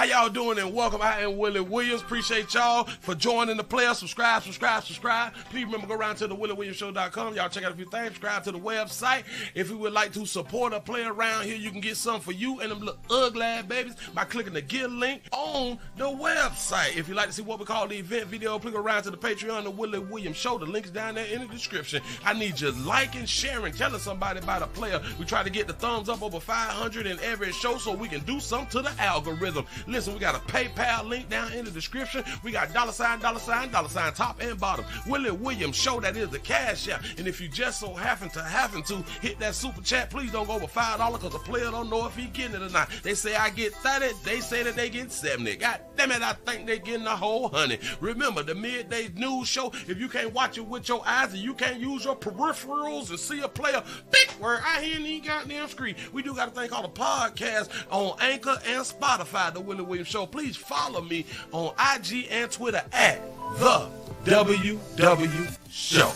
y'all doing? And welcome. I am Willie Williams. Appreciate y'all for joining the player. Subscribe. Please remember, go around to the WillieWilliamsShow.com. Y'all check out a few things. Subscribe to the website. If you would like to support a player around here, you can get something for you and them little ugly babies by clicking the Get link on the website. If you like to see what we call the event video, click around to the Patreon, the Willie Williams Show. The link's down there in the description. I need you liking, sharing, telling somebody about a player. We try to get the thumbs up over 500 in every show so we can do something to the algorithm. Listen, we got a PayPal link down in the description. We got $, top and bottom. Willie Williams Show, that is the cash app. And if you just so happen to hit that super chat, please don't go over $5 because the player don't know if he getting it or not. They say I get 30, they say that they get 70. God damn it, I think they getting a whole 100. Remember, the midday news show, if you can't watch it with your eyes and you can't use your peripherals and see a player, big word, I hear any goddamn screen. We do got a thing called a podcast on Anchor and Spotify, the Willie Williams Show. Please follow me on IG and Twitter at the WW Show.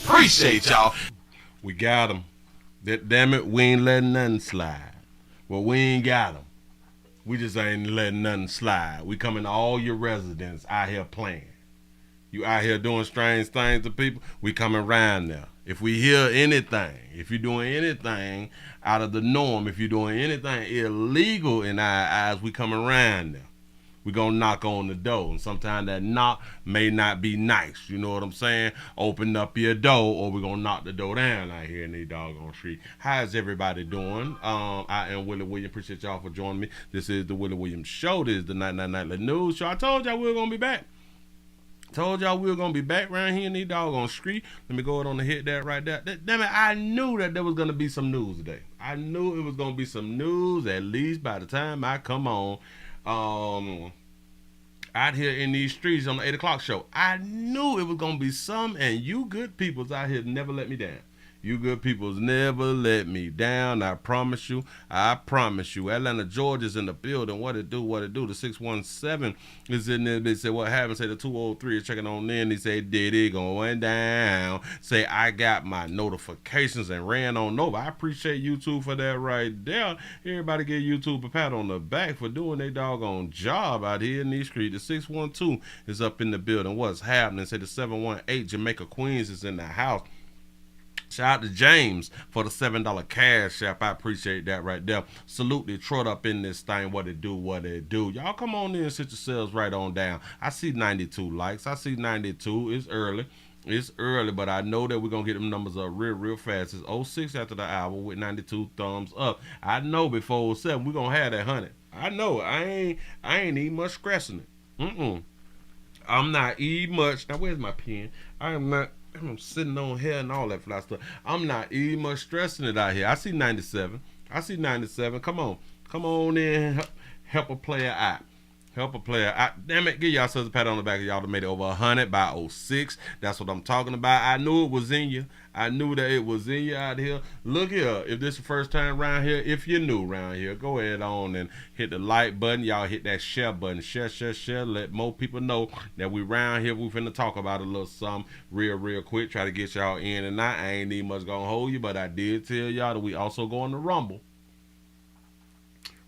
Appreciate y'all. We got them. Damn it, we ain't letting nothing slide. Well, we ain't got them. We just ain't letting nothing slide. We coming to all your residents out here playing. You out here doing strange things to people, we coming around there. If we hear anything, if you're doing anything out of the norm, if you're doing anything illegal in our eyes, we coming around there. We gonna knock on the door, and sometimes that knock may not be nice. You know what I'm saying? Open up your door, or we gonna knock the door down out here in the doggone street. How's everybody doing? I am Willie Williams. Appreciate y'all for joining me. This is the Willie Williams Show. This is the Night Nightly News Show. I told y'all we were gonna be back. Told y'all we were gonna be back around here in the doggone street. Let me go ahead on and hit that right there. Damn it, I knew that there was gonna be some news today. I knew it was gonna be some news at least by the time I come on. Out here in these streets on the 8 o'clock show. I knew it was going to be some, and you good peoples out here never let me down. You good peoples never let me down. I promise you. I promise you. Atlanta, Georgia's in the building. What it do? The 617 is in there. They say what happened. Say the 203 is checking on in. They say Diddy going down. Say I got my notifications and ran on over. I appreciate YouTube for that right there. Everybody give YouTube a pat on the back for doing their doggone job out here in these streets. The 612 is up in the building. What's happening? Say the 718 Jamaica Queens is in the house. Shout out to James for the $7 cash app. I appreciate that right there. Salute Detroit up in this thing. What it do. Y'all come on in and sit yourselves right on down. I see 92 likes. I see 92. It's early, but I know that we're going to get them numbers up real fast. It's 06 after the hour with 92 thumbs up. I know before 07 we're going to have that 100. I know. I ain't even much stressing it. I'm not even much. Now, where's my pen? I'm sitting on here and all that fly stuff. I'm not even much stressing it out here. I see 97. Come on in. Help a player out. Damn it, give y'all a pat on the back. Y'all that made it over 100 by 06. That's what I'm talking about. I knew it was in you. I knew that it was in you out here. Look here. If this is the first time around here, if you're new around here, go ahead on and hit the like button. Y'all hit that share button. Share. Let more people know that we around here. We finna talk about a little something real quick. Try to get y'all in and out. I ain't even much gonna hold you, but I did tell y'all that we also going to Rumble.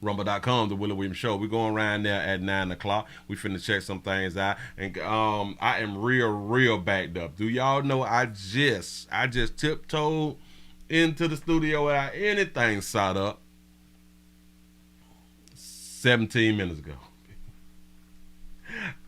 Rumble.com, the Willie Williams Show. We're going around there at 9 o'clock. We finna check some things out. And I am real backed up. Do y'all know I just tiptoed into the studio without anything set up 17 minutes ago.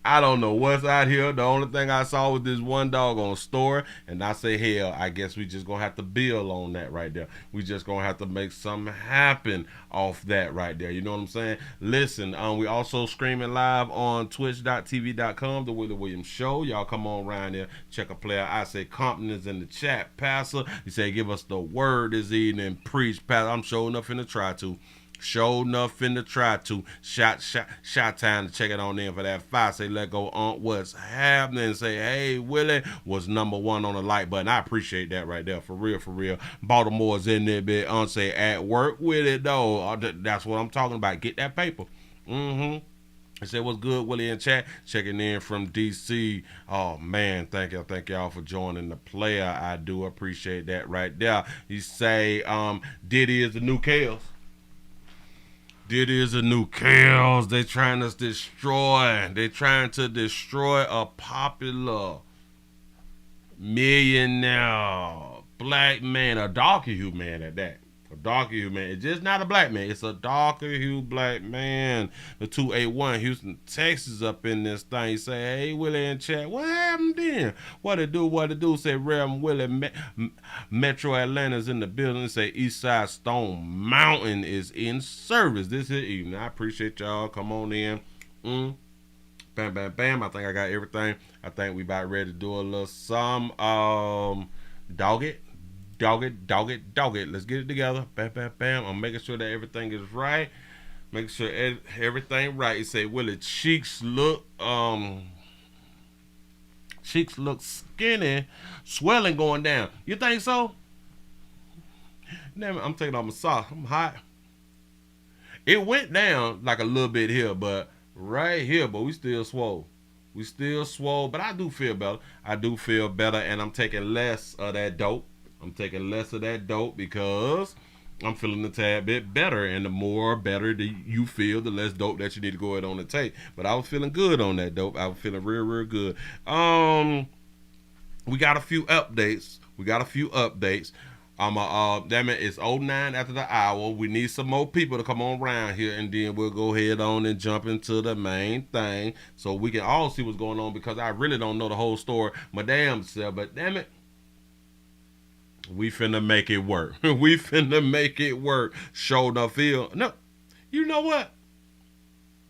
I don't know what's out here. The only thing I saw was this one doggone store, and I say, hell, I guess we just gonna have to build on that right there. We just gonna have to make something happen off that right there. You know what I'm saying? Listen, we also streaming live on twitch.tv.com, the Willie Williams Show. Y'all come on around there, check a player. I say Compton is in the chat. Pastor, you say give us the word this evening. Preach, Pastor. I'm sure enough finna try to. Show nothing to try to. Shot time to check it on in for that 5. Say let go on what's happening. Say hey Willie was number 1 on the like button. I appreciate that right there. For real. Baltimore's in there bit on say at work with it though. That's what I'm talking about. Get that paper. I said what's good Willie in chat. Checking in from DC. Oh man, thank y'all for joining the player. I do appreciate that right there. You say Diddy is the new Chaos. Diddy is a new chaos. They trying to destroy. They trying to destroy a popular millionaire black man, a darker hue man at that. A darker hue man. It's just not a black man. It's a darker hue black man. The 281 Houston, Texas up in this thing. He say, hey, Willie in chat. What happened then? What it do? What it do? Say, Reverend Willie, Metro Atlanta's in the building. Say, Eastside Stone Mountain is in service this here evening. I appreciate y'all. Come on in. Bam, bam, bam. I think I got everything. I think we about ready to do a little some dog it. Dog it. Let's get it together. Bam, bam, bam. I'm making sure that everything is right. Make sure everything right. He say, Willie, cheeks look skinny, swelling going down. You think so? Damn it, I'm taking off my socks. I'm hot. It went down like a little bit here, but right here, but we still swole. But I do feel better. And I'm taking less of that dope. Because I'm feeling a tad bit better, and the more better that you feel, the less dope that you need to go ahead on and take. But I was feeling good on that dope. I was feeling real good. We got a few updates. Damn it, it's 09 after the hour. We need some more people to come on around here, and then we'll go ahead on and jump into the main thing so we can all see what's going on, because I really don't know the whole story my damn self. But damn it, we finna make it work. Show the feel. No, you know what?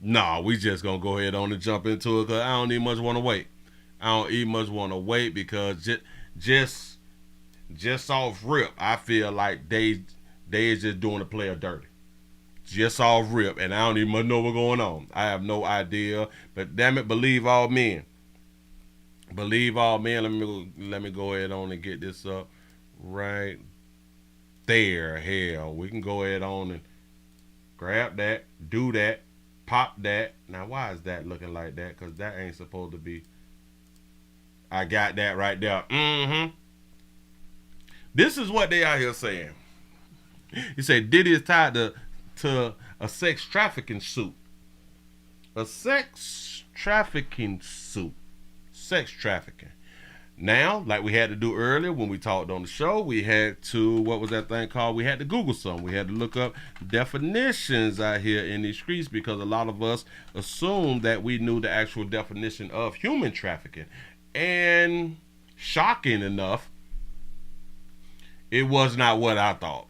Nah, we just gonna go ahead on and jump into it, because I don't even much want to wait. Because just off rip, I feel like they is just doing the player dirty. Just off rip, and I don't even much know what's going on. I have no idea. But damn it, believe all men. Let me go ahead on and get this up. Right there. Hell, we can go ahead on and grab that, do that, pop that. Now, why is that looking like that? Because that ain't supposed to be. I got that right there. This is what they out here saying. He said Diddy is tied to a sex trafficking suit. Sex trafficking. Now, like we had to do earlier when we talked on the show, we had to, what was that thing called? We had to Google some. We had to look up definitions out here in these streets, because a lot of us assumed that we knew the actual definition of human trafficking. And shocking enough, it was not what I thought.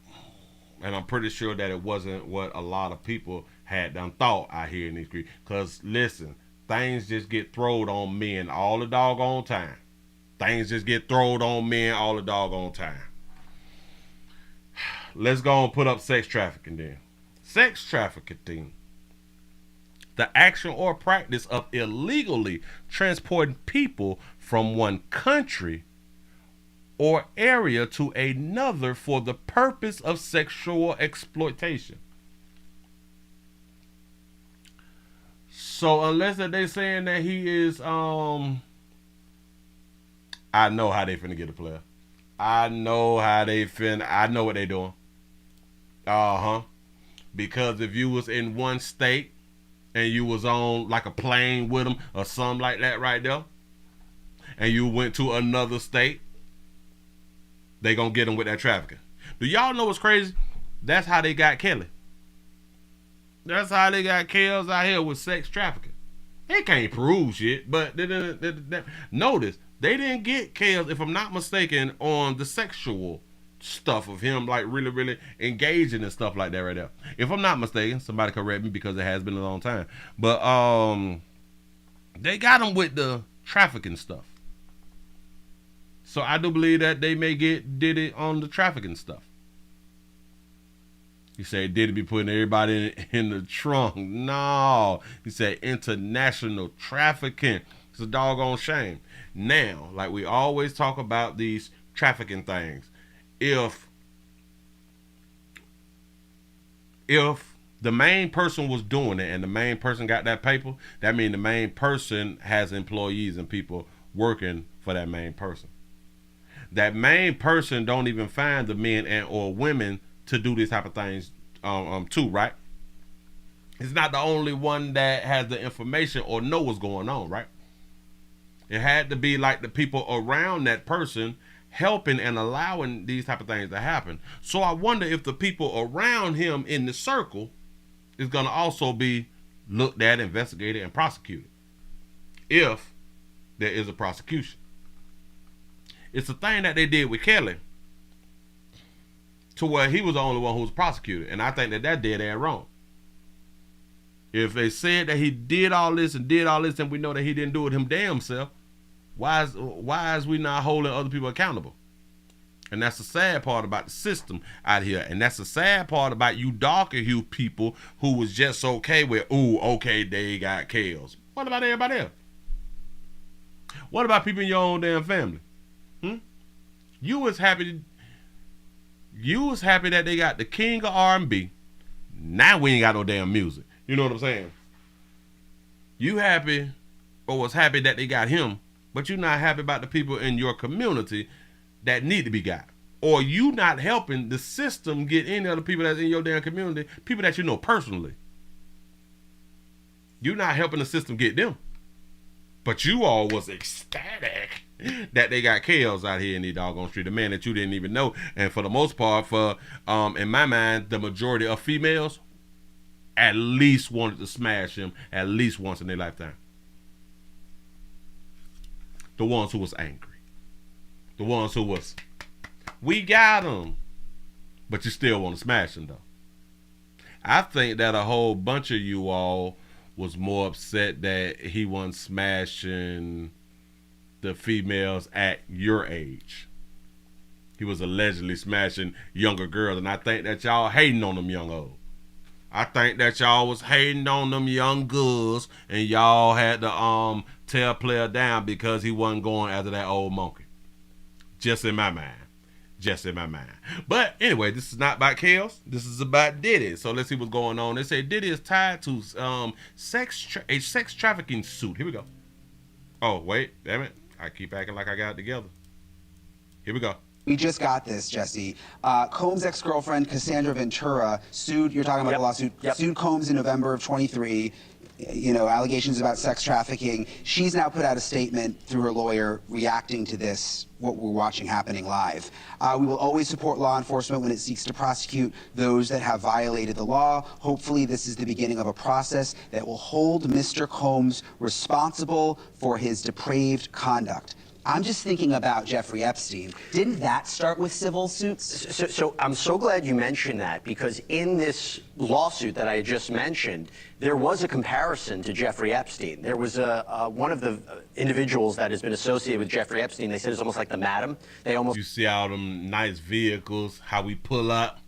And I'm pretty sure that it wasn't what a lot of people had done thought out here in these streets. Because, listen, things just get thrown on men all the doggone time. Let's go and put up sex trafficking then. Sex trafficking. The action or practice of illegally transporting people from one country or area to another for the purpose of sexual exploitation. So unless they saying that he is I know how they finna get a player. I know what they doing. Because if you was in one state and you was on like a plane with them or something like that right there, and you went to another state, they gonna get them with that trafficking. Do y'all know what's crazy? That's how they got Kelly. That's how they got Kells out here with sex trafficking. They can't prove shit, but notice, they didn't get Kells, if I'm not mistaken, on the sexual stuff of him, like really engaging and stuff like that right there. If I'm not mistaken, somebody correct me, because it has been a long time. But they got him with the trafficking stuff. So I do believe that they may get Diddy on the trafficking stuff. He said Diddy be putting everybody in the trunk. No. He said international trafficking. It's a doggone shame. Now, like we always talk about these trafficking things, if the main person was doing it and the main person got that paper, that means the main person has employees and people working for that main person. That main person don't even find the men and or women to do these type of things too, right? He's not the only one that has the information or know what's going on, right? It had to be like the people around that person helping and allowing these type of things to happen. So I wonder if the people around him in the circle is going to also be looked at, investigated, and prosecuted if there is a prosecution. It's a thing that they did with Kelly to where he was the only one who was prosecuted, and I think that that's dead and wrong. If they said that he did all this and we know that he didn't do it him damn self, why is we not holding other people accountable? And that's the sad part about the system out here. And that's the sad part about you darker hue people who was just okay with, ooh, okay, they got kills. What about everybody else? What about people in your own damn family? You was happy that they got the king of R&B. Now we ain't got no damn music. You know what I'm saying? You happy or was happy that they got him, but you're not happy about the people in your community that need to be got. Or you not helping the system get any of the people that's in your damn community, people that you know personally. You're not helping the system get them. But you all was ecstatic that they got KLs out here in the doggone street, a man that you didn't even know. And for the most part, for in my mind, the majority of females at least wanted to smash him at least once in their lifetime. The ones who was angry. The ones who was, we got him, but you still want to smash him though. I think that a whole bunch of you all was more upset that he wasn't smashing the females at your age. He was allegedly smashing younger girls, and I think that y'all hating on them young old. I think that y'all was hating on them young girls, and y'all had to tear player down because he wasn't going after that old monkey. Just in my mind. Just in my mind. But anyway, this is not about chaos. This is about Diddy. So let's see what's going on. They say Diddy is tied to a sex trafficking suit. Here we go. Oh, wait. Damn it. I keep acting like I got it together. Here we go. We just got this, Jesse. Combs' ex-girlfriend, Cassandra Ventura, sued, you're talking about the lawsuit, sued Combs in November of 23, allegations about sex trafficking. She's now put out a statement through her lawyer reacting to this, what we're watching happening live. We will always support law enforcement when it seeks to prosecute those that have violated the law. Hopefully this is the beginning of a process that will hold Mr. Combs responsible for his depraved conduct. I'm just thinking about Jeffrey Epstein. Didn't that start with civil suits? So I'm so glad you mentioned that, because in this lawsuit that I just mentioned, there was a comparison to Jeffrey Epstein. There was one of the individuals that has been associated with Jeffrey Epstein. They said it's almost like the madam. They almost. You see all them nice vehicles, how we pull up.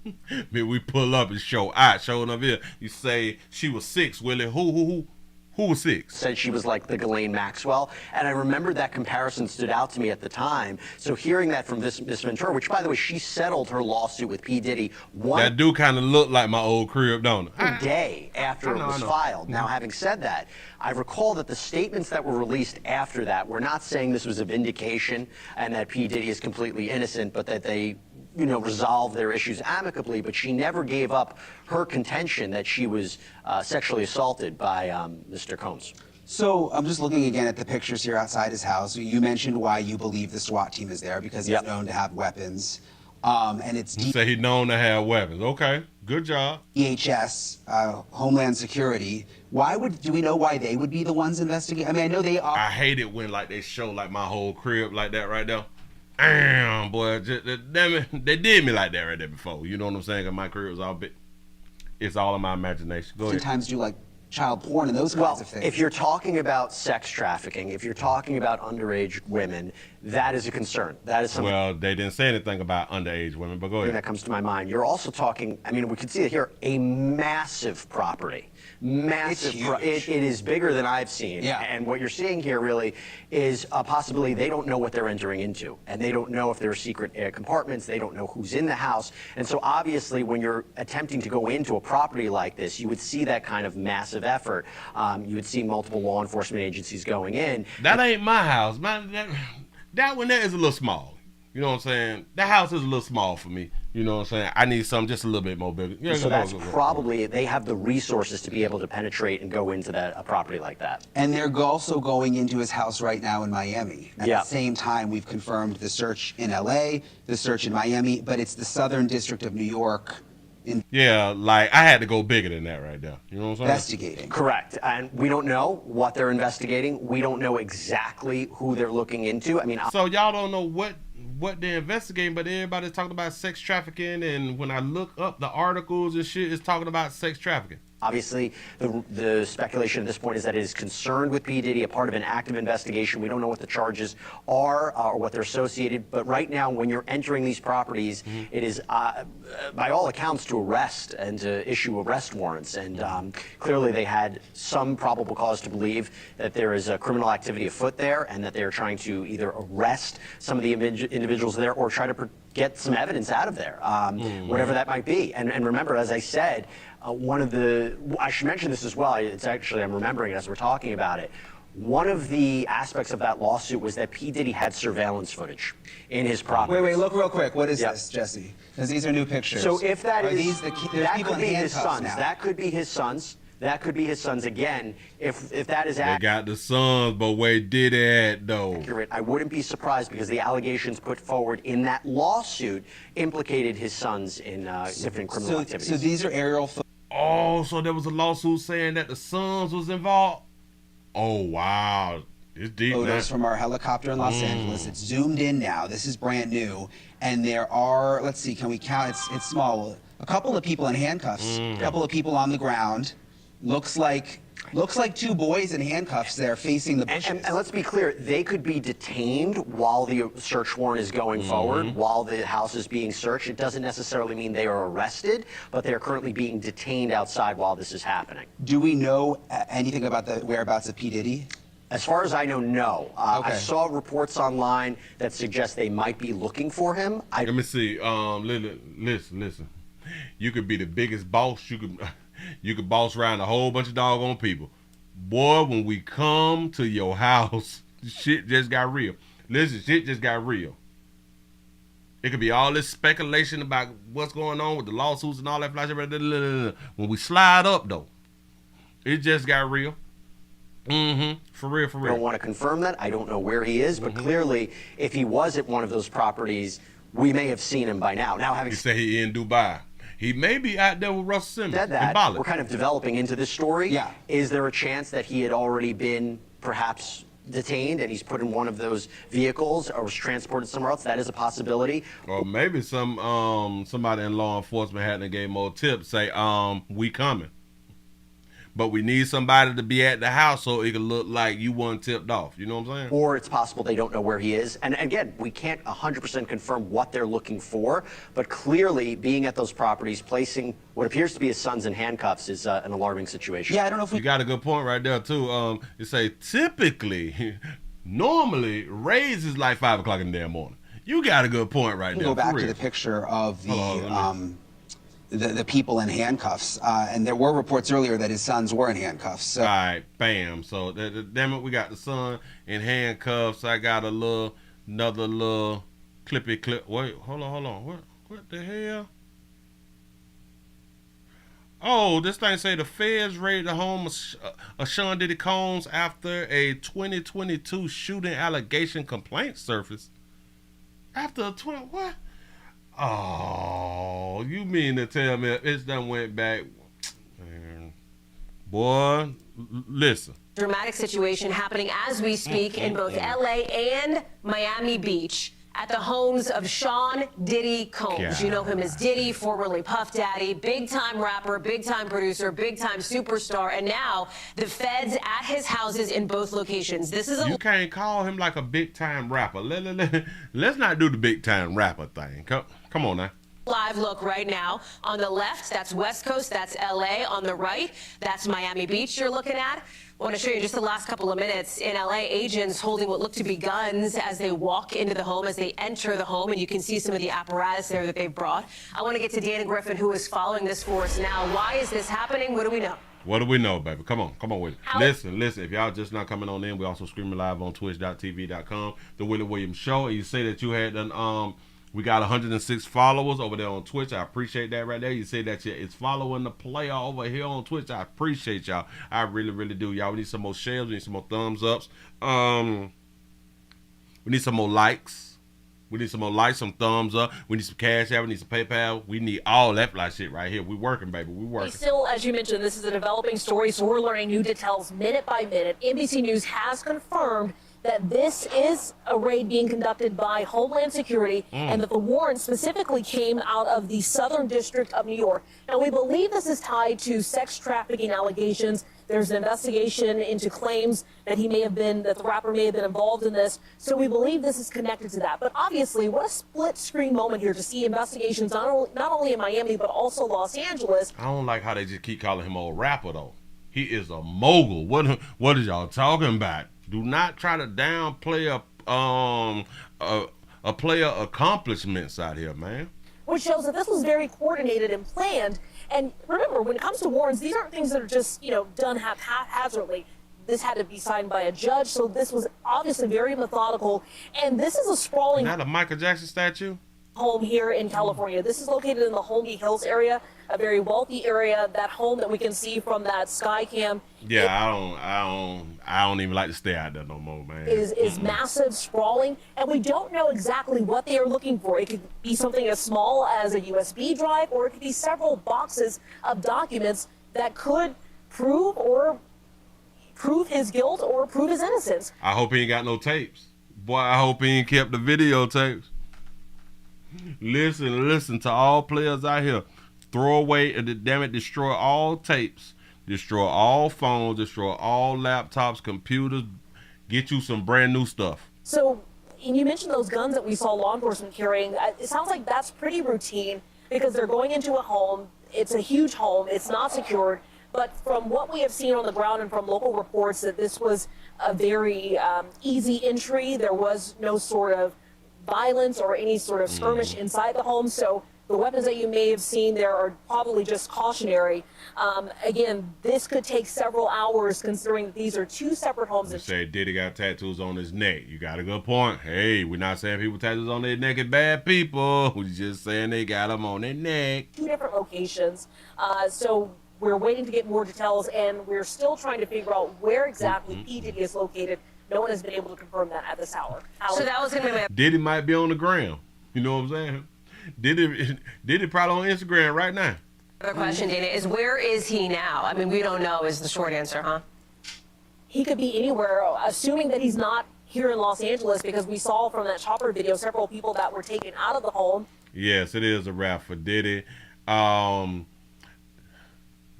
We pull up and show out, showing up here. You say she was 6, Willie. Who was 6? Said she was like the Ghislaine Maxwell. And I remember that comparison stood out to me at the time. So hearing that from Miss Ventura, which, by the way, she settled her lawsuit with P. Diddy that do kind of look like my old crib, don't it? Day after it was filed. Now, having said that, I recall that the statements that were released after that were not saying this was a vindication and that P. Diddy is completely innocent, but that they resolve their issues amicably, but she never gave up her contention that she was sexually assaulted by Mr. Combs. So I'm just looking again at the pictures here outside his house. You mentioned why you believe the SWAT team is there, because he's known to have weapons. And it's you say he's known to have weapons. Okay, good job. DHS, Homeland Security. Do we know why they would be the ones investigating? I mean, I know they are. I hate it when they show my whole crib like that right there. Damn, boy, they did me like that right there before. You know what I'm saying? 'Cause my career was all it's all in my imagination. Go ahead. Sometimes do child porn and those kinds of things. If you're talking about sex trafficking, if you're talking about underage women, that is a concern. That is something. Well, they didn't say anything about underage women, but go ahead. That comes to my mind. You're also talking, we can see it here, a massive property. Massive. It is bigger than I've seen. Yeah. And what you're seeing here really is a possibility they don't know what they're entering into. And they don't know if there are secret compartments. They don't know who's in the house. And so obviously when you're attempting to go into a property like this, you would see that kind of massive effort. You would see multiple law enforcement agencies going in. That ain't my house. That one there is a little small. You know what I'm saying? That house is a little small for me. You know what I'm saying? I need something just a little bit more bigger. Yeah, so that's probably, they have the resources to be able to penetrate and go into a property like that. And they're also going into his house right now in Miami. At the same time, we've confirmed the search in LA, the search in Miami, but it's the Southern District of New York. Yeah, like I had to go bigger than that right there. You know what I'm saying? Investigating. Correct. And we don't know what they're investigating. We don't know exactly who they're looking into. I mean, so y'all don't know what they're investigating, but everybody's talking about sex trafficking, and when I look up the articles and shit, it's talking about sex trafficking. Obviously, the speculation at this point is that it is concerned with P. Diddy, a part of an active investigation. We don't know what the charges are or what they're associated, but right now, when you're entering these properties, it is, by all accounts, to arrest and to issue arrest warrants. And clearly, they had some probable cause to believe that there is a criminal activity afoot there and that they are trying to either arrest some of the individuals there or try to get some evidence out of there, whatever that might be. And remember, as I said, I should mention this as well, it's actually, I'm remembering it as we're talking about it. One of the aspects of that lawsuit was that P. Diddy had surveillance footage in his property. Wait, look real quick. What is this, Jesse? Because these are new pictures. So if that is, that could be his sons. That could be his sons. That could be his sons again. If that is accurate. They got the sons, but where did it though? I wouldn't be surprised because the allegations put forward in that lawsuit implicated his sons in different criminal activities. So these are aerial. Oh, so there was a lawsuit saying that the sons was involved. Oh wow, it's deep. Photos from our helicopter in Los Angeles. It's zoomed in now. This is brand new, and there are. Let's see. Can we count? It's small. A couple of people in handcuffs. A couple of people on the ground. Looks like two boys in handcuffs there facing the bushes. And let's be clear, they could be detained while the search warrant is going forward, while the house is being searched. It doesn't necessarily mean they are arrested, but they are currently being detained outside while this is happening. Do we know anything about the whereabouts of P. Diddy? As far as I know, no. I saw reports online that suggest they might be looking for him. Let me see. Listen. You could be the biggest boss. You could boss around a whole bunch of doggone people. Boy, when we come to your house, shit just got real. Listen, shit just got real. It could be all this speculation about what's going on with the lawsuits and all that flash. When we slide up, though, it just got real. For real. I don't want to confirm that. I don't know where he is, but clearly, if he was at one of those properties, we may have seen him by now. Now, you say he in Dubai. He may be out there with Russell Simmons. We're kind of developing into this story. Yeah. Is there a chance that he had already been perhaps detained and he's put in one of those vehicles or was transported somewhere else? That is a possibility. Or maybe somebody in law enforcement hadn't gave more tips. Say, we coming. But we need somebody to be at the house so it can look like you weren't tipped off. You know what I'm saying? Or it's possible they don't know where he is. And again, we can't 100% confirm what they're looking for, but clearly being at those properties, placing what appears to be his sons in handcuffs is an alarming situation. Yeah, I don't know if you got a good point right there too. You say typically, normally raises like 5 o'clock in the damn morning. You got a good point right there. Go back to the picture of the people in handcuffs, and there were reports earlier that his sons were in handcuffs. So. All right, bam. So damn it, we got the son in handcuffs. I got another little clippy clip. Wait, hold on. What the hell? Oh, this thing say the feds raided the home of Sean Diddy Combs after a 2022 shooting allegation complaint surfaced. After a what? Oh, you mean to tell me it's done went back? Man. Boy, listen. Dramatic situation happening as we speak in both LA and Miami Beach at the homes of Sean Diddy Combs. Yeah. You know him as Diddy, formerly Puff Daddy, big-time rapper, big-time producer, big-time superstar, and now the feds at his houses in both locations. This is You can't call him like a big-time rapper. Let's not do the big-time rapper thing. Come on now. Live look right now. On the left, that's West Coast, that's LA. On the right, that's Miami Beach you're looking at. I want to show you just the last couple of minutes. In LA, agents holding what look to be guns as they walk into the home, as they enter the home, and you can see some of the apparatus there that they've brought. I want to get to Dana Griffin, who is following this for us now. Why is this happening? What do we know? What do we know, baby? Come on with it. Listen. If y'all just not coming on in, we also streaming live on twitch.tv.com, The Willie Williams Show. And you say that you had done We got 106 followers over there on Twitch. I appreciate that right there. You say that it's following the player over here on Twitch. I appreciate y'all. I really, really do. Y'all, we need some more shares. We need some more thumbs ups. We need some more likes. We need some more likes, some thumbs up. We need some cash out. We need some PayPal. We need all that fly shit right here. We working, baby. We working. Still, as you mentioned, this is a developing story, so we're learning new details minute by minute. NBC News has confirmed that this is a raid being conducted by Homeland Security and that the warrant specifically came out of the Southern District of New York. Now, we believe this is tied to sex trafficking allegations. There's an investigation into claims that that the rapper may have been involved in this. So we believe this is connected to that. But obviously, what a split screen moment here to see investigations not only in Miami, but also Los Angeles. I don't like how they just keep calling him a rapper, though. He is a mogul. What are y'all talking about? Do not try to downplay a player accomplishments out here, man. Which shows that this was very coordinated and planned. And remember, when it comes to warrants, these aren't things that are just, done haphazardly. This had to be signed by a judge, so this was obviously very methodical. And this is a sprawling... Not a Michael Jackson statue? Home here in California. This is located in the Holmby Hills area, a very wealthy area. That home that we can see from that sky cam. Yeah, I don't even like to stay out there no more, man. Is massive, sprawling, and we don't know exactly what they are looking for. It could be something as small as a USB drive, or it could be several boxes of documents that could prove his guilt or prove his innocence. I hope he ain't got no tapes. Boy, I hope he ain't kept the videotapes. Listen to all players out here. Throw away and damn it, destroy all tapes, destroy all phones, destroy all laptops, computers. Get you some brand new stuff. So, and you mentioned those guns that we saw law enforcement carrying. It sounds like that's pretty routine because they're going into a home. It's a huge home. It's not secured. But from what we have seen on the ground and from local reports, that this was a very easy entry. There was no sort of violence or any sort of skirmish inside the home. So the weapons that you may have seen there are probably just cautionary. Again, this could take several hours considering that these are two separate homes. You say Diddy got tattoos on his neck. You got a good point. Hey, we're not saying people tattoos on their neck are bad people. We're just saying they got them on their neck. Two different locations. So we're waiting to get more details, and we're still trying to figure out where exactly P. Diddy is located. No one has been able to confirm that at this hour. So that was going to be my... Diddy might be on the ground. You know what I'm saying? Diddy probably on Instagram right now. Another question, Dana, is where is he now? I mean, we don't know is the short answer, huh? He could be anywhere, assuming that he's not here in Los Angeles, because we saw from that chopper video several people that were taken out of the home. Yes, it is a wrap for Diddy.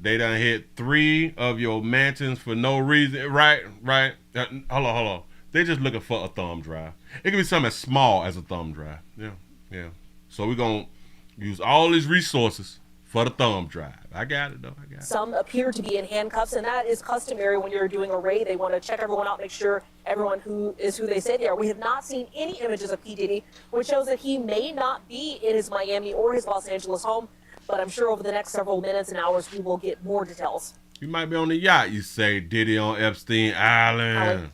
They done hit 3 of your mansions for no reason. Right. Hold on. They just looking for a thumb drive. It could be something as small as a thumb drive. Yeah. So we're going to use all these resources for the thumb drive. I got it, though. Some appear to be in handcuffs, and that is customary when you're doing a raid. They want to check everyone out, make sure everyone who they say they are. We have not seen any images of P. Diddy, which shows that he may not be in his Miami or his Los Angeles home. But I'm sure over the next several minutes and hours, we will get more details. You might be on the yacht, you say, Diddy on Epstein Island.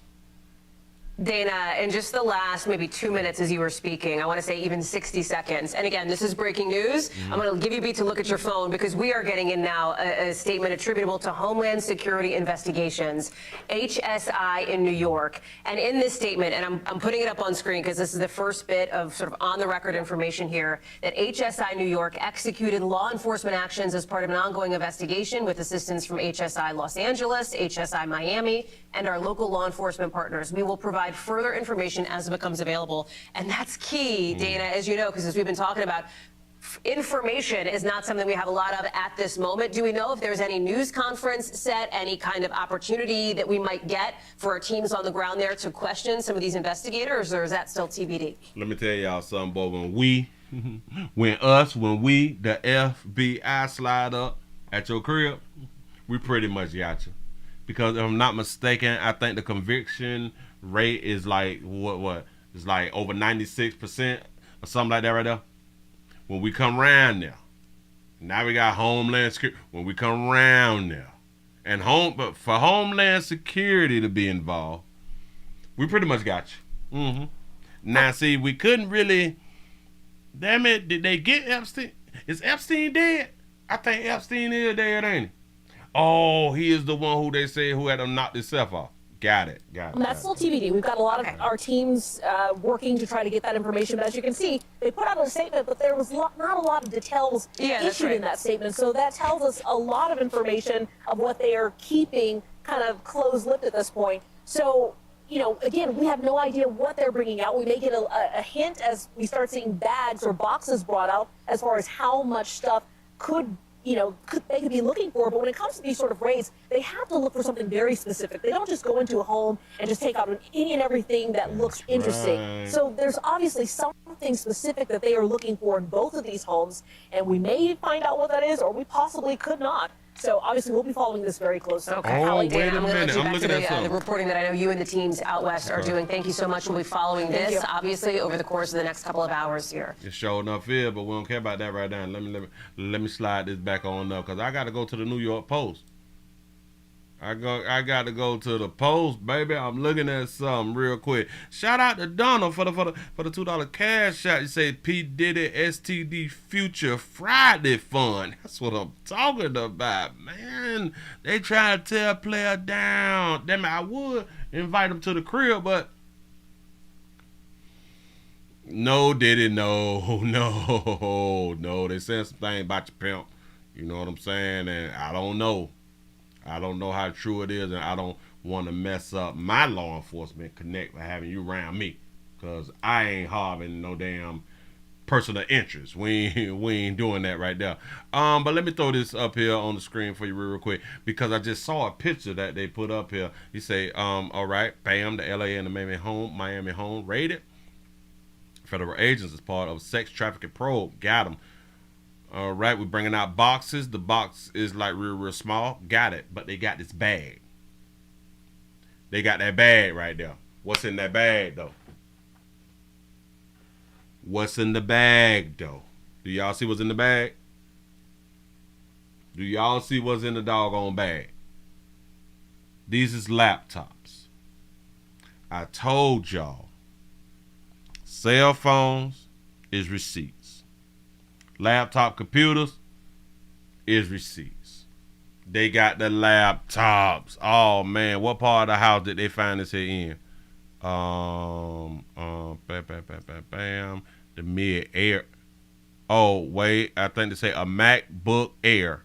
Dana, in just the last maybe 2 minutes as you were speaking, I want to say even 60 seconds. And again, this is breaking news. I'm going to give you a beat to look at your phone because we are getting in now a statement attributable to Homeland Security Investigations, HSI in New York. And in this statement, and I'm putting it up on screen because this is the first bit of sort of on-the-record information here, that HSI New York executed law enforcement actions as part of an ongoing investigation with assistance from HSI Los Angeles, HSI Miami, and our local law enforcement partners. We will provide further information as it becomes available. And that's key, Dana, as you know, because as we've been talking about, information is not something we have a lot of at this moment. Do we know if there's any news conference set, any kind of opportunity that we might get for our teams on the ground there to question some of these investigators, or is that still TBD? Let me tell y'all something, boy. When we, the FBI slide up at your crib, we pretty much got you. Because if I'm not mistaken, I think the conviction rate is like what? It's like over 96% or something like that right there. When we come around there, now we got Homeland Security. When we come around there, but for Homeland Security to be involved, we pretty much got you. Now, see, we couldn't really Damn it, did they get Epstein? Is Epstein dead? I think Epstein is dead, ain't he? Oh, he is the one who they say who had to knock himself off. Got it. And that's still TBD. We've got a lot of our teams working to try to get that information. But as you can see, they put out a statement, but there was not a lot of details issued in that statement. So that tells us a lot of information of what they are keeping kind of closed-lipped at this point. So, you know, again, we have no idea what they're bringing out. We may get a hint as we start seeing bags or boxes brought out as far as how much stuff they could be looking for. But when it comes to these sort of raids, they have to look for something very specific. They don't just go into a home and just take out any and everything that looks interesting. So there's obviously something specific that they are looking for in both of these homes, and we may find out what that is, or we possibly could not. So obviously we'll be following this very closely. Okay. Oh, wait a minute. I'm looking at the reporting that I know you and the teams out west are doing. Thank you so much. We'll be following this, obviously, over the course of the next couple of hours here. It's sure enough here, but we don't care about that right now. Let me slide this back on up, because I got to go to the New York Post. I got to go to the Post, baby. I'm looking at something real quick. Shout out to Donna for the $2 cash shot. You say P Diddy STD Future Friday Fund. That's what I'm talking about, man. They try to tear a player down. Damn it, I would invite him to the crib, but no, Diddy, no. They said some thing about your pimp. You know what I'm saying? And I don't know. I don't know how true it is, and I don't want to mess up my law enforcement connect by having you around me, because I ain't harboring no damn personal interest. We ain't doing that right there. But let me throw this up here on the screen for you real quick, because I just saw a picture that they put up here. You say, all right, bam, the LA and the Miami home raided. Federal agents as part of sex trafficking probe. Got them. All right, we're bringing out boxes. The box is like real small. Got it. But they got this bag. They got that bag right there. What's in that bag, though? What's in the bag, though? Do y'all see what's in the bag? Do y'all see what's in the doggone bag? These is laptops. I told y'all. Cell phones is receipts. Laptop computers is receipts. They got the laptops. Oh man, what part of the house did they find this here in? Bam. The mid air. Oh wait, I think they say a MacBook Air.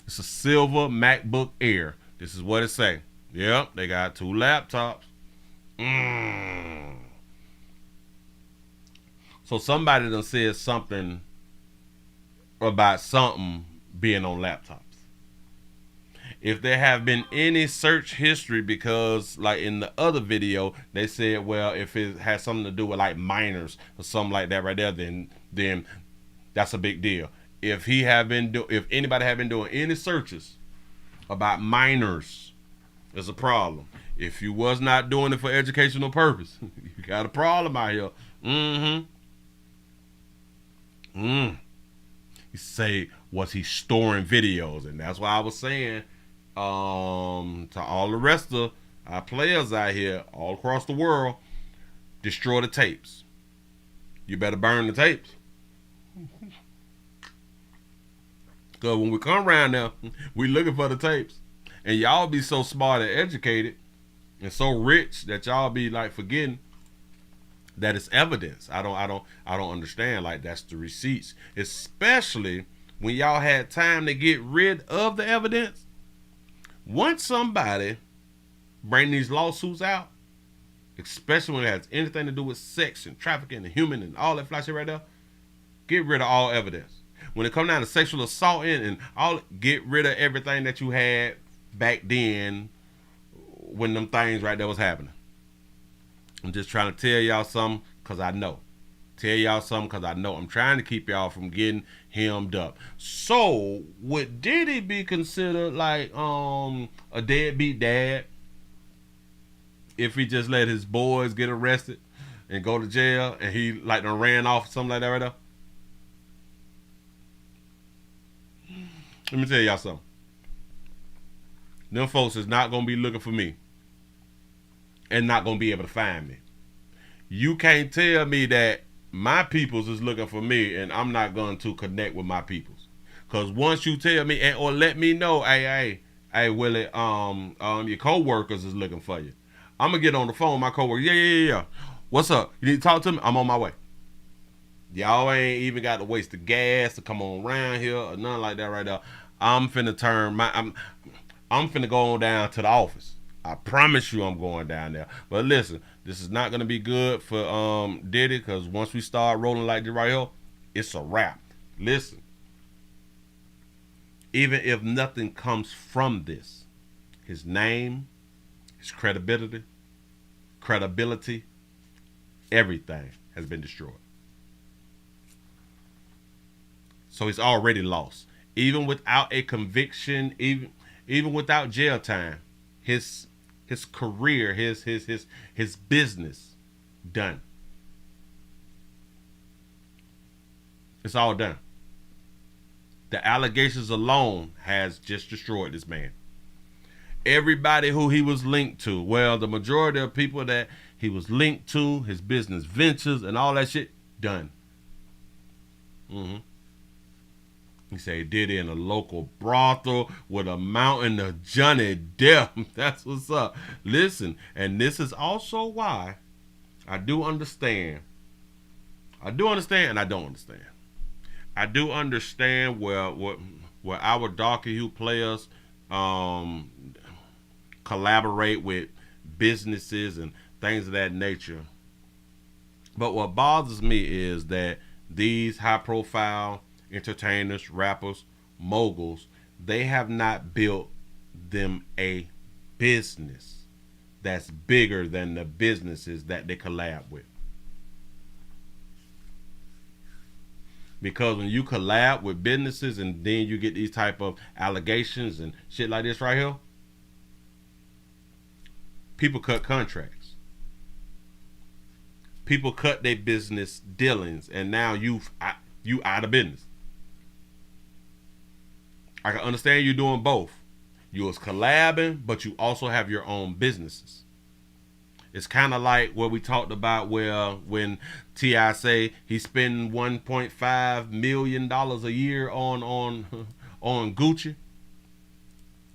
It's a silver MacBook Air. This is what it say. Yep, they got 2 laptops. So somebody done said something about something being on laptops. If there have been any search history, because like in the other video they said, well, if it has something to do with like minors or something like that right there, then that's a big deal. If anybody have been doing any searches about minors, there's a problem. If you was not doing it for educational purpose, you got a problem out here. You say, was he storing videos? And that's why I was saying to all the rest of our players out here all across the world, destroy the tapes. You better burn the tapes. Because when we come around now, we looking for the tapes. And y'all be so smart and educated and so rich that y'all be like forgetting that it's evidence. I don't understand. Like, that's the receipts, especially when y'all had time to get rid of the evidence. Once somebody bring these lawsuits out, especially when it has anything to do with sex and trafficking and human and all that fly shit right there, get rid of all evidence. When it comes down to sexual assault and all, get rid of everything that you had back then when them things right there was happening. I'm just trying to tell y'all something because I know. I'm trying to keep y'all from getting hemmed up. So, would Diddy be considered like a deadbeat dad if he just let his boys get arrested and go to jail and he like done ran off or something like that right there? Let me tell y'all something. Them folks is not going to be looking for me and not going to be able to find me. You can't tell me that my peoples is looking for me, and I'm not going to connect with my peoples. Cause once you tell me or let me know, hey, Willie, your coworkers is looking for you, I'm gonna get on the phone with my coworker. Yeah. What's up? You need to talk to me? I'm on my way. Y'all ain't even got to waste the gas to come on around here or nothing like that right now. I'm finna I'm finna go on down to the office. I promise you I'm going down there. But listen, this is not gonna be good for Diddy, because once we start rolling like this right here, it's a wrap. Listen, even if nothing comes from this, his name, his credibility, everything has been destroyed. So he's already lost. Even without a conviction, even without jail time, his career, his business, done. It's all done. The allegations alone has just destroyed this man. Everybody who he was linked to, well, the majority of people that he was linked to, his business ventures and all that shit, done. He said he did it in a local brothel with a mountain of Johnny Depp. That's what's up. Listen, and this is also why I do understand. I do understand and I don't understand. I do understand where our darker hue players collaborate with businesses and things of that nature. But what bothers me is that these high-profile entertainers, rappers, moguls, they have not built them a business that's bigger than the businesses that they collab with. Because when you collab with businesses and then you get these type of allegations and shit like this right here, people cut contracts. People cut their business dealings, and now you out of business. I can understand you doing both. You was collabing, but you also have your own businesses. It's kind of like what we talked about where when T.I. say he's spending $1.5 million a year on Gucci,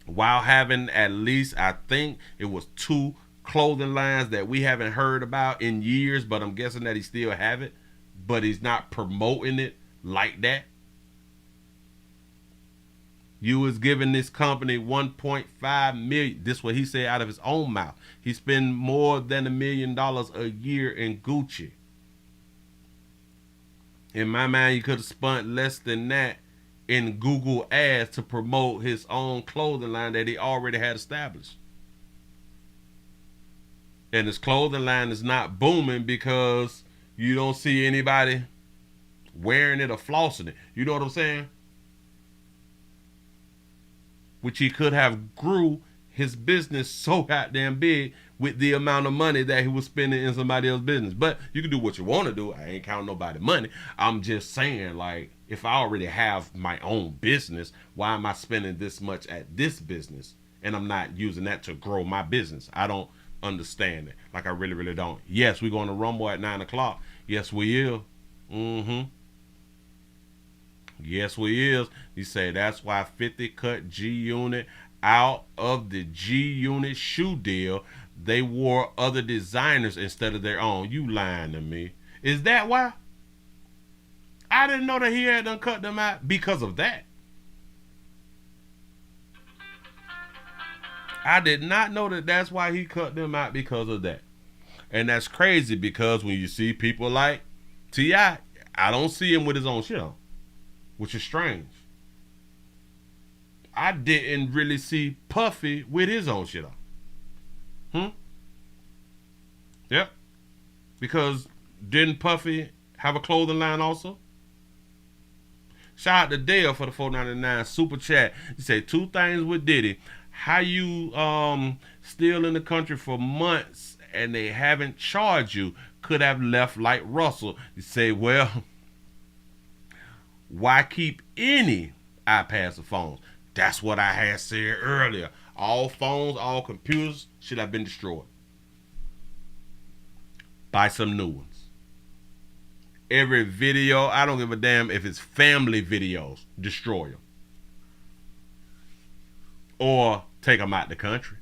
while having at least, I think it was 2 clothing lines that we haven't heard about in years, but I'm guessing that he still have it, but he's not promoting it like that. You was giving this company $1.5 million. This is what he said out of his own mouth. He spend more than $1 million a year in Gucci. In my mind, you could have spent less than that in Google ads to promote his own clothing line that he already had established. And his clothing line is not booming because you don't see anybody wearing it or flossing it. You know what I'm saying? Which he could have grew his business so goddamn big with the amount of money that he was spending in somebody else's business. But you can do what you want to do. I ain't counting nobody's money. I'm just saying, like, if I already have my own business, why am I spending this much at this business? And I'm not using that to grow my business. I don't understand it. Like, I really, really don't. Yes, we're going to Rumble at 9 o'clock. Yes, we will. Yes, we is. He said that's why 50 cut G-Unit out of the G-Unit shoe deal. They wore other designers instead of their own. You lying to me. Is that why? I didn't know that he had done cut them out because of that. I did not know that that's why he cut them out, because of that. And that's crazy, because when you see people like T.I., I don't see him with his own shit on, which is strange. I didn't really see Puffy with his own shit on. Yep. Because didn't Puffy have a clothing line also? Shout out to Dale for the $4.99 super chat. He said 2 things with Diddy. How you still in the country for months and they haven't charged you? Could have left like Russell. You say, well, why keep any iPads or phones? That's what I had said earlier. All phones, all computers should have been destroyed. Buy some new ones. Every video, I don't give a damn if it's family videos, destroy them. Or take them out the country.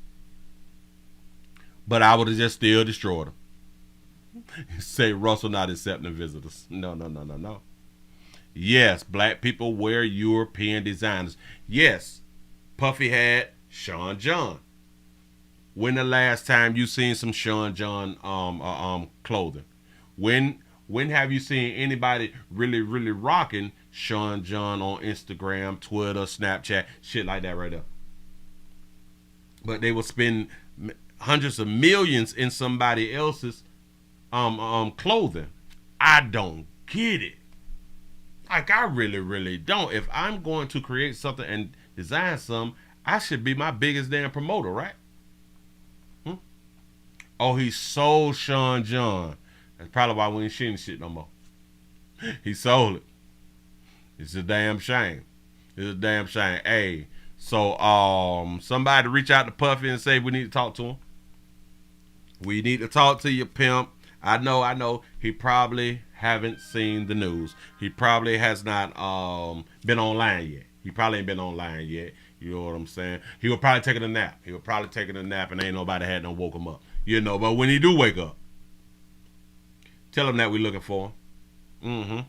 But I would have just still destroyed them. Say Russell not accepting visitors. No. Yes, black people wear European designers. Yes, Puffy had Sean John. When the last time you seen some Sean John clothing? When have you seen anybody really rocking Sean John on Instagram, Twitter, Snapchat, shit like that right there? But they will spend hundreds of millions in somebody else's clothing. I don't get it. Like, I really don't. If I'm going to create something and design something, I should be my biggest damn promoter, right? Oh, he sold Sean John. That's probably why we ain't seeing shit no more. He sold it. It's a damn shame. It's a damn shame. Hey, so somebody reach out to Puffy and say we need to talk to him. We need to talk to your pimp. I know. He probably haven't seen the news. He probably has not been online yet. He probably ain't been online yet. You know what I'm saying? He was probably taking a nap. And ain't nobody had no woke him up. You know, but when he do wake up, tell him that we looking for him.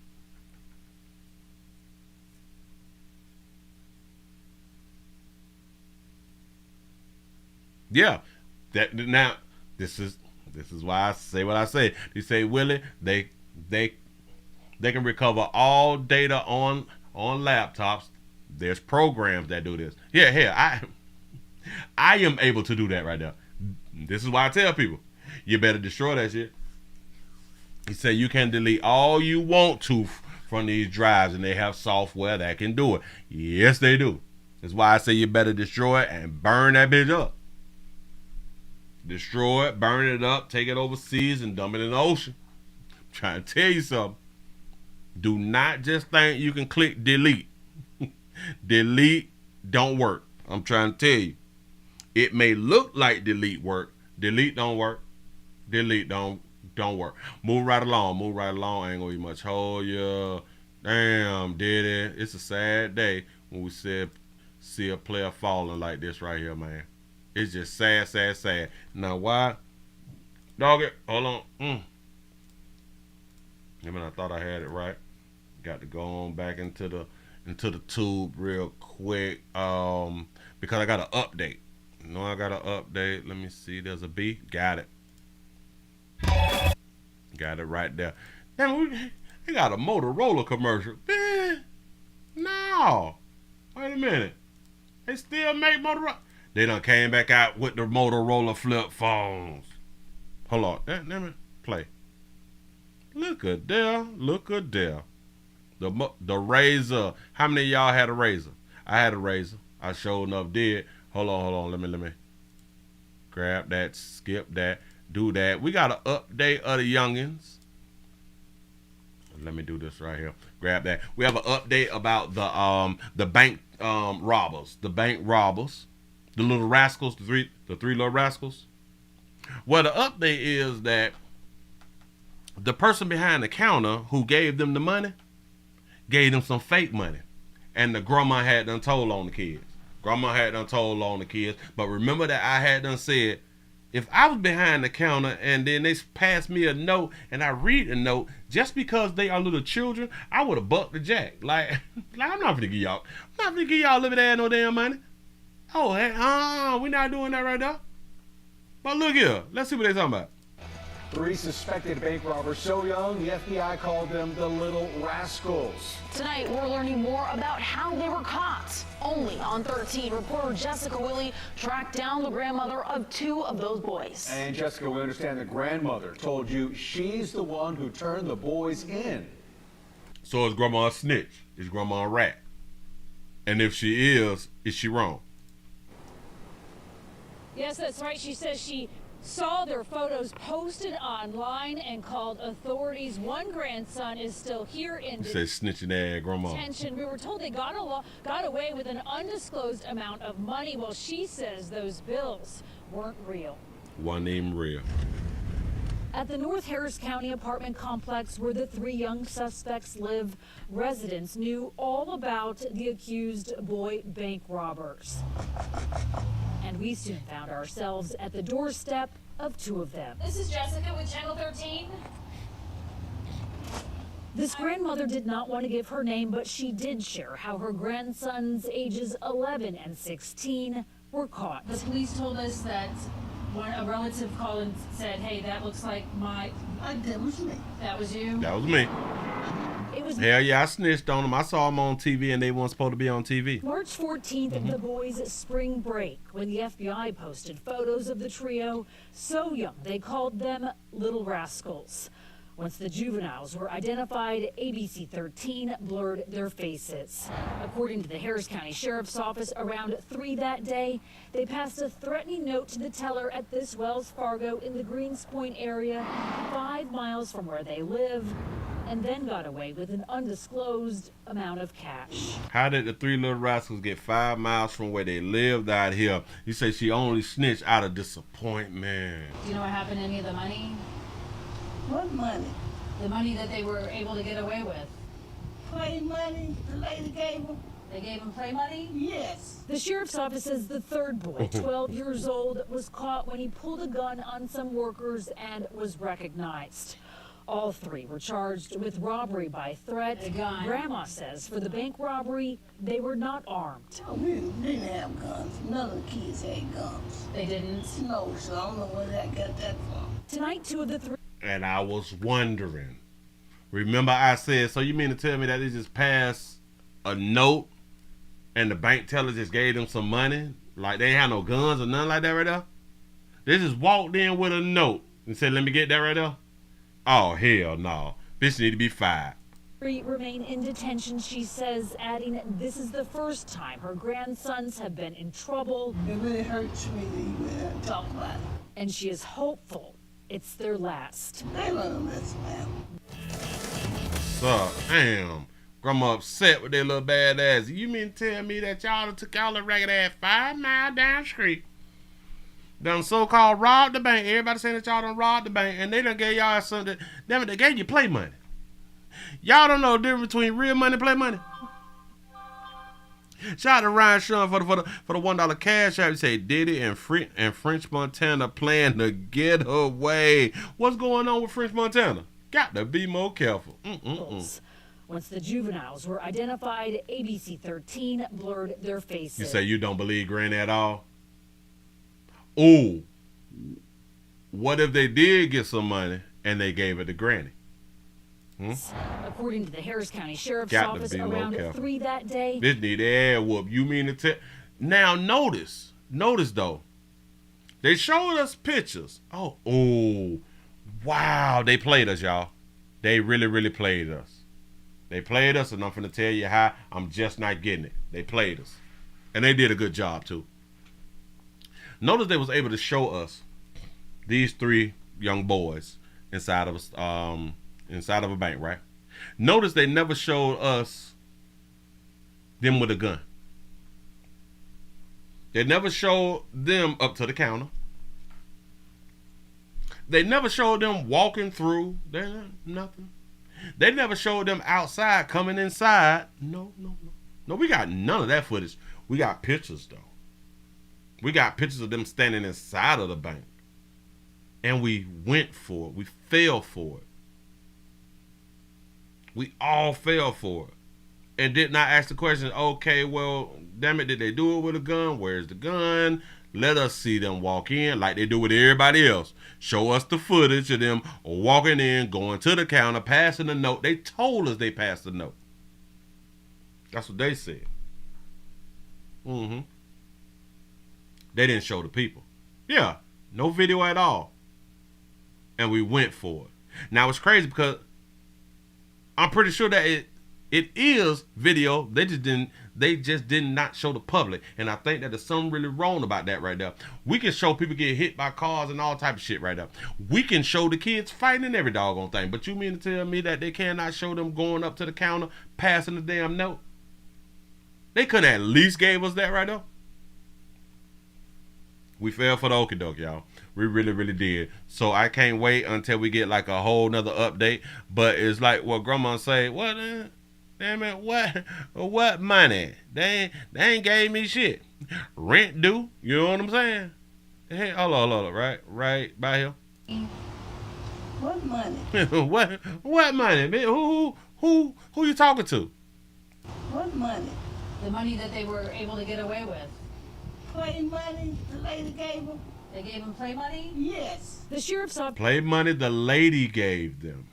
Yeah. Now this is why I say what I say. They say, Willie, they can recover all data on laptops. There's programs that do this. Yeah, I am able to do that right now. This is why I tell people, you better destroy that shit. He said you can delete all you want to from these drives, and they have software that can do it. Yes, they do. That's why I say you better destroy it and burn that bitch up. Destroy it, burn it up, take it overseas, and dump it in the ocean. I'm trying to tell you something. Do not just think you can click delete. Delete don't work. I'm trying to tell you. It may look like delete work. Delete don't work. Delete don't work. Move right along. I ain't gonna be much hold ya. Damn, Diddy. It's a sad day when we see a player falling like this right here, man. It's just sad. Now why? Dog it. Hold on. I mean, I thought I had it right. Got to go on back into the tube real quick. Because I got an update. I got an update. Let me see. There's a B. Got it. Got it right there. Damn, they got a Motorola commercial. Man, no. Wait a minute. They still make Motorola. They done came back out with the Motorola flip phones. Hold on. Let me play. Look at there. The Razor. How many of y'all had a Razor? I had a Razor. I sure enough did. Hold on. Let me grab that, skip that, do that. We got an update of the youngins. Let me do this right here. Grab that. We have an update about the bank robbers. The bank robbers. The little rascals, the three little rascals. Well, the update is that the person behind the counter who gave them the money gave them some fake money. And the grandma had done told on the kids. But remember that I had done said, if I was behind the counter and then they passed me a note and I read the note, just because they are little children, I would have bucked the jack. Like I'm not gonna give y'all living ass no damn money. Oh, hey, we're not doing that right now. But look here, let's see what they're talking about. 3 suspected bank robbers so young, the FBI called them the Little Rascals. Tonight, we're learning more about how they were caught. Only on 13, reporter Jessica Willie tracked down the grandmother of 2 of those boys. And Jessica, we understand the grandmother told you she's the one who turned the boys in. So is grandma a snitch? Is grandma a rat? And if she is she wrong? Yes, that's right. She says she saw their photos posted online and called authorities. One grandson is still here in snitching ass grandma detention. We were told they got away with an undisclosed amount of money. Well, she says those bills weren't real. Wasn't even real. At the North Harris County apartment complex where the 3 young suspects live, residents knew all about the accused boy bank robbers. And we soon found ourselves at the doorstep of 2 of them. This is Jessica with Channel 13. This grandmother did not want to give her name, but she did share how her grandsons, ages 11 and 16, were caught. The police told us that a relative called and said, hey, that looks like that was me. That was you? That was me. It was Hell yeah, I snitched on them. I saw them on TV and they weren't supposed to be on TV. March 14th, the boys' spring break, when the FBI posted photos of the trio, so young they called them Little Rascals. Once the juveniles were identified, ABC 13 blurred their faces. According to the Harris County Sheriff's Office, around 3 that day, they passed a threatening note to the teller at this Wells Fargo in the Greens Point area, 5 miles from where they live, and then got away with an undisclosed amount of cash. How did the 3 little rascals get 5 miles from where they lived out here? You say she only snitched out of disappointment. Do you know what happened to any of the money? What money? The money that they were able to get away with. Play money the lady gave them? They gave them play money? Yes. The sheriff's office says the third boy, 12 years old, was caught when he pulled a gun on some workers and was recognized. All 3 were charged with robbery by threat. The gun. Grandma says for the bank robbery, they were not armed. Oh, we didn't have guns. None of the kids had guns. They didn't? No, so I don't know where they got that from. Tonight, 2 of the 3. And I was wondering. Remember I said, so you mean to tell me that they just passed a note and the bank teller just gave them some money? Like they ain't had no guns or nothing like that right there? They just walked in with a note and said, let me get that right there? Oh, hell no. Bitch need to be fired. Remain in detention, she says, adding this is the first time her grandsons have been in trouble. It really hurts me to even talk about it. And she is hopeful it's their last. They learn this, man. So, damn. Grandma upset with their little bad ass. You mean to tell me that y'all took y'all a ragged ass 5 miles down the street, done so-called robbed the bank? Everybody saying that y'all done robbed the bank, and they done gave y'all something. Damn it, they gave you play money. Y'all don't know the difference between real money and play money. Shout out to Ryan Sean for the $1 cash app. You say Diddy and French Montana plan to get away. What's going on with French Montana? Got to be more careful. Once the juveniles were identified, ABC 13 blurred their faces. You say you don't believe Granny at all? Oh, what if they did get some money and they gave it to Granny? According to the Harris County Sheriff's Office, around 3 that day. This need a air whoop. You mean to tell? Now notice though, they showed us pictures. Oh, wow, they played us, y'all. They really played us. They played us, and I'm finna tell you how I'm just not getting it. They played us, and they did a good job too. Notice they was able to show us these 3 young boys inside of a bank, right? Notice they never showed us them with a gun. They never showed them up to the counter. They never showed them walking through. Nothing. They never showed them outside coming inside. No. We got none of that footage. We got pictures though. We got pictures of them standing inside of the bank. And we went for it. We fell for it. We all fell for it. And did not ask the question, okay, well, damn it, did they do it with a gun? Where's the gun? Let us see them walk in like they do with everybody else. Show us the footage of them walking in, going to the counter, passing the note. They told us they passed the note. That's what they said. They didn't show the people. Yeah, no video at all. And we went for it. Now, it's crazy because I'm pretty sure that it is video. They just did not show the public. And I think that there's something really wrong about that right there. We can show people get hit by cars and all type of shit right there. We can show the kids fighting and every doggone thing. But you mean to tell me that they cannot show them going up to the counter, passing the damn note? They couldn't at least gave us that right there. We fell for the okie doke, y'all. We really, really did. So I can't wait until we get like a whole nother update. But it's like what Grandma say, what, damn it, what money? They ain't gave me shit. Rent due, you know what I'm saying? Hey, hold on, right by here. What money? what money? Man, who you talking to? What money? The money that they were able to get away with. Play money the lady gave them? They gave them play money? Yes. The sheriff's office. Play money the lady gave them.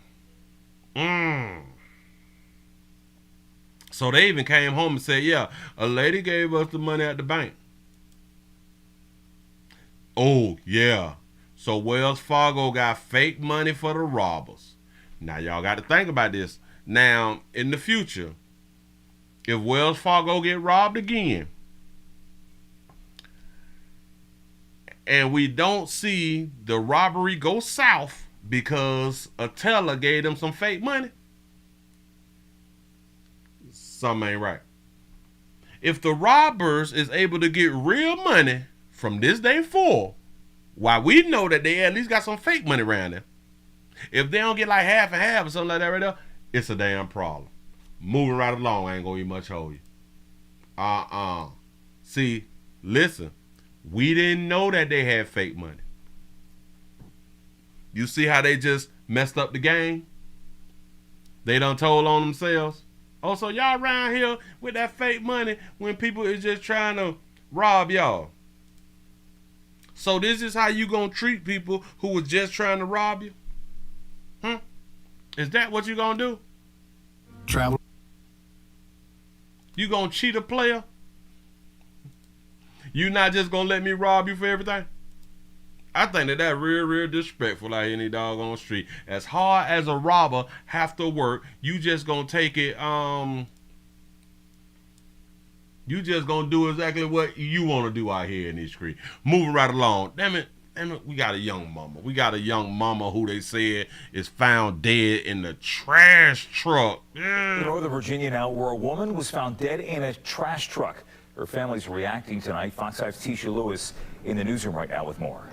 So they even came home and said, yeah, a lady gave us the money at the bank. Oh, yeah. So Wells Fargo got fake money for the robbers. Now, y'all got to think about this. Now, in the future, if Wells Fargo get robbed again, and we don't see the robbery go south because a teller gave them some fake money, something ain't right. If the robbers is able to get real money from this day forward, why we know that they at least got some fake money around there. If they don't get like half and half or something like that right there, it's a damn problem. Moving right along, I ain't gonna eat much hold you. See, listen, we didn't know that they had fake money. You see how they just messed up the game? They done told on themselves. Oh, so y'all around here with that fake money when people is just trying to rob y'all. So this is how you gonna treat people who was just trying to rob you? Is that what you gonna do? Travel. You gonna cheat a player? You not just gonna let me rob you for everything? I think that real disrespectful like any dog on the street. As hard as a robber have to work, you just gonna take it, you just gonna do exactly what you wanna do out here in this street. Moving right along. Damn it, we got a young mama. We got a young mama who they said is found dead in the trash truck. Northern Virginia now, where a woman was found dead in a trash truck. Her family's reacting tonight. Fox 5's Tisha Lewis in the newsroom right now with more.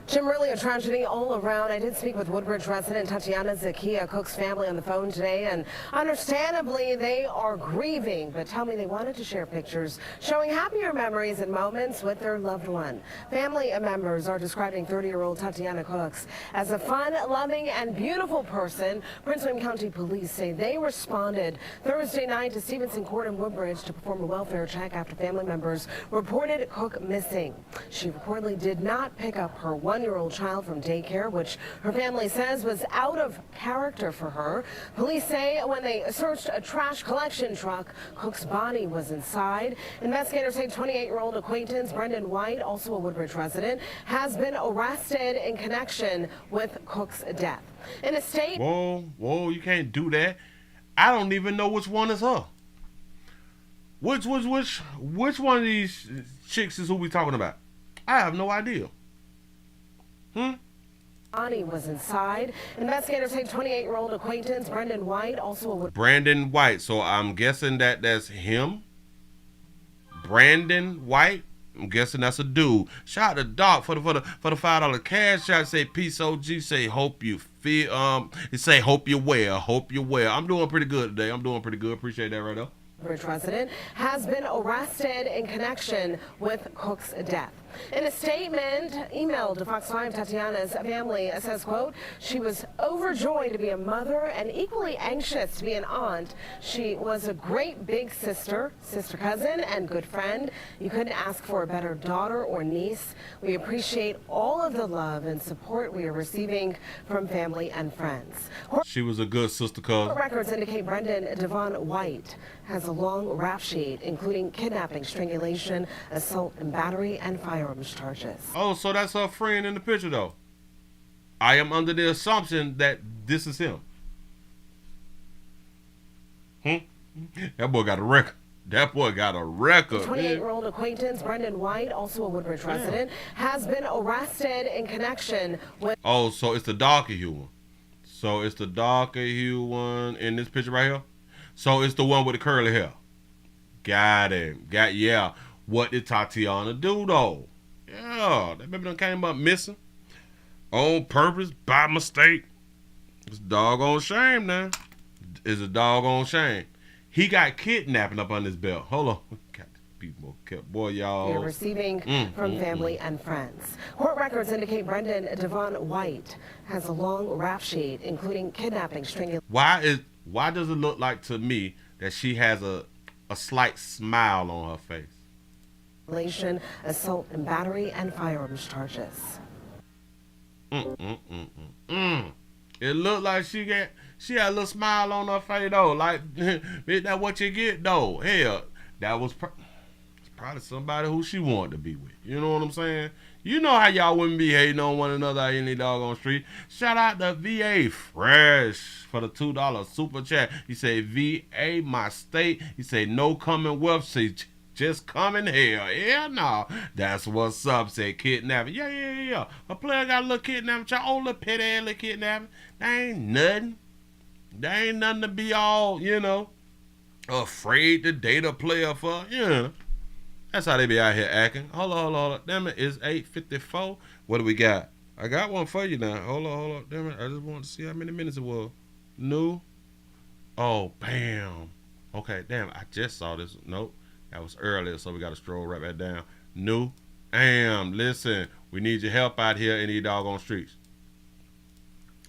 Jim, really a tragedy all around. I did speak with Woodbridge resident Tatiana Zakia Cook's family on the phone today, and understandably they are grieving, but tell me they wanted to share pictures showing happier memories and moments with their loved one. Family members are describing 30-year-old Tatiana Cooks as a fun, loving, and beautiful person. Prince William County Police say they responded Thursday night to Stevenson Court in Woodbridge to perform a welfare check after family members reported Cook missing. She reportedly did not pick up her one-year-old child from daycare, which her family says was out of character for her. Police say when they searched a trash collection truck, Cook's body was inside. Investigators say 28-year-old acquaintance Brendan White, also a Woodbridge resident, has been arrested in connection with Cook's death. In a state... Whoa, you can't do that. I don't even know which one is her. Which one of these chicks is who we talking about? I have no idea. Body was inside. Investigators say 28-year-old acquaintance Brendan White, also a Brandon White. So I'm guessing that's him. Brandon White. I'm guessing that's a dude. Shout out to Doc for the $5 cash shot. Say peace OG. Say hope you feel. It say hope you're well. Hope you're well. I'm doing pretty good today. I'm doing pretty good. Appreciate that right there. Woodbridge resident has been arrested in connection with Cook's death. In a statement emailed to Fox 5, Tatiana's family says, quote, she was overjoyed to be a mother and equally anxious to be an aunt. She was a great big sister, cousin, and good friend. You couldn't ask for a better daughter or niece. We appreciate all of the love and support we are receiving from family and friends. She was a good sister, cousin. Records indicate Brendan Devon White has a long rap sheet, including kidnapping, strangulation, assault and battery, and firearms charges. Oh, so that's her friend in the picture, though. I am under the assumption that this is him. That boy got a record. That boy got a record. 28-year-old acquaintance Brendan White, also a Woodbridge resident, has been arrested in connection with... Oh, so it's the darker hue one. So it's the darker hue one in this picture right here. So it's the one with the curly hair. Got him. Yeah. What did Tatiana do, though? Yeah, that baby done came up missing. On purpose, by mistake. It's a doggone shame now. It's a doggone shame. He got kidnapping up on his belt. Hold on. Got people kept, boy, y'all. You're receiving from family and friends. Court records indicate Brendan Devon White has a long rap sheet, including kidnapping, strangulation. Why does it look like to me that she has a slight smile on her face? Assault and battery and firearms charges. It looked like she had a little smile on her face though. Like, is that what you get though? Hell, that was probably somebody who she wanted to be with. You know what I'm saying? You know how y'all wouldn't be hating on one another out in the doggone street. Shout out to VA Fresh for the $2 super chat. He said, VA, my state. He said, no Commonwealth. Say, just coming hell. Yeah, no. That's what's up, said kidnapping. Yeah. A player got a little kidnapping. Y'all old little petty little kidnapping. That ain't nothing. That ain't nothing to be all, afraid to date a player for, That's how they be out here acting. Hold on. Damn it, it's 8:54. What do we got? I got one for you now. Hold on. Damn it, I just wanted to see how many minutes it was. New. Oh, bam. Okay, damn, I just saw this. Nope, that was earlier, so we got to scroll right back down. New. Damn, listen, we need your help out here in these doggone streets.